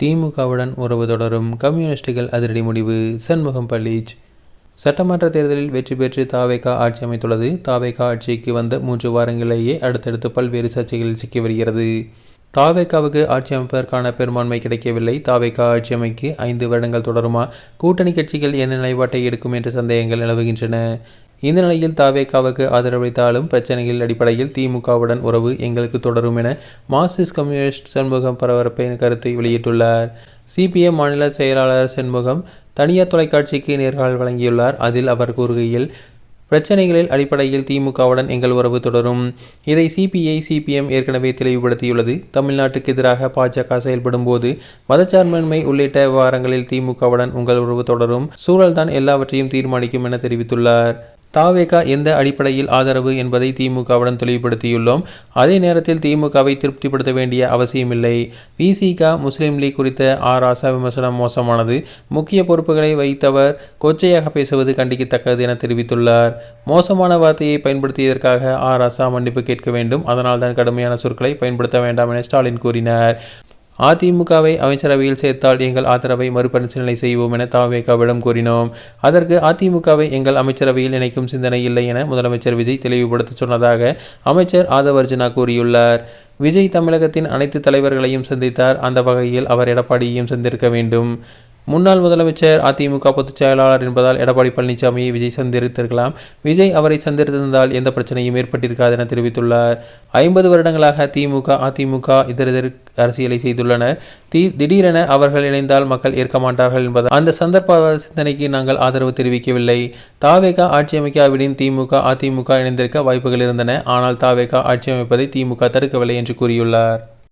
திமுகவுடன் உறவு தொடரும் கம்யூனிஸ்டுகள் அதிரடி முடிவு. சண்முகம் பள்ளீச். சட்டமன்ற தேர்தலில் வெற்றி பெற்று தாவேகா ஆட்சி அமைத்துள்ளது. தாவேகா ஆட்சிக்கு வந்த 3 வாரங்களிலேயே அடுத்தடுத்து பல்வேறு சர்ச்சைகளில் சிக்கி வருகிறது. தாவேகாவுக்கு ஆட்சி அமைப்பதற்கான பெரும்பான்மை கிடைக்கவில்லை. தாவேகா ஆட்சி அமைக்கு 5 வருடங்கள் தொடருமா? கூட்டணி கட்சிகள் என்ன நிலைப்பாட்டை எடுக்கும் என்ற சந்தேகங்கள் நிலவுகின்றன. இந்த நிலையில் தாவேகாவுக்கு ஆதரவளித்தாலும் பிரச்சனைகள் அடிப்படையில் திமுகவுடன் உறவு எங்களுக்கு தொடரும் என மார்க்சிஸ்ட் கம்யூனிஸ்ட் சண்முகம் பரபரப்பை கருத்தை வெளியிட்டுள்ளார். சிபிஎம் மாநில செயலாளர் சண்முகம் தனியார் தொலைக்காட்சிக்கு நேர்காணல் வழங்கியுள்ளார். அதில் அவர் கூறுகையில், பிரச்சனைகளில் அடிப்படையில் திமுகவுடன் எங்கள் உறவு தொடரும். இதை சிபிஐ சிபிஎம் ஏற்கனவே தெளிவுபடுத்தியுள்ளது. தமிழ்நாட்டுக்கு எதிராக பாஜக செயல்படும் போது மதச்சார்பின்மை உள்ளிட்ட விவகாரங்களில் திமுகவுடன் உங்கள் உறவு தொடரும். சூழல்தான் எல்லாவற்றையும் தீர்மானிக்கும் என தெரிவித்துள்ளார். தாவேகா எந்த அடிப்படையில் ஆதரவு என்பதை திமுகவுடன் தெளிவுபடுத்தியுள்ளோம். அதே நேரத்தில் திமுகவை திருப்திப்படுத்த வேண்டிய அவசியமில்லை. விசிக முஸ்லீம் லீக் குறித்த ராசா விமர்சனம் மோசமானது. முக்கிய பொறுப்புகளை வைத்தவர் கொச்சையாக பேசுவது கண்டிக்கத்தக்கது என தெரிவித்துள்ளார். மோசமான வார்த்தையை பயன்படுத்தியதற்காக ராசா மன்னிப்பு கேட்க வேண்டும். அதனால்தான் கடுமையான சொற்களை பயன்படுத்த வேண்டாம் என ஸ்டாலின் கூறினார். அதிமுகவை அமைச்சரவையில் சேர்த்தால் எங்கள் ஆதரவை மறுபரிசீலனை செய்வோம் என தாவேகாவிடம் கூறினோம். அதற்கு அதிமுகவை எங்கள் அமைச்சரவையில் இணைக்கும் சிந்தனை இல்லை என முதலமைச்சர் விஜய் தெளிவுபடுத்த சொன்னதாக அமைச்சர் ஆதவர்ஜுனா கூறியுள்ளார். விஜய் தமிழகத்தின் அனைத்து தலைவர்களையும் சந்தித்தார். அந்த வகையில் அவர் எடப்பாடியையும் சந்திருக்க வேண்டும். முன்னாள் முதலமைச்சர் அதிமுக பொதுச் செயலாளர் என்பதால் எடப்பாடி பழனிசாமியை விஜய் சந்தித்திருக்கலாம். விஜய் அவரை சந்தித்திருந்தால் எந்த பிரச்சனையும் ஏற்பட்டிருக்காது என தெரிவித்துள்ளார். 50 வருடங்களாக திமுக அதிமுக எதிரெதிர் அரசியலை செய்துள்ளனர். திடீரென அவர்கள் இணைந்தால் மக்கள் ஏற்க மாட்டார்கள் என்பதால் அந்த சந்தர்ப்ப சிந்தனைக்கு நாங்கள் ஆதரவு தெரிவிக்கவில்லை. தாவேகா ஆட்சி அமைக்காவிடின் திமுக அதிமுக இணைந்திருக்க வாய்ப்புகள் இருந்தன. ஆனால் தாவேகா ஆட்சி அமைப்பதை திமுக தடுக்கவில்லை என்று கூறியுள்ளார்.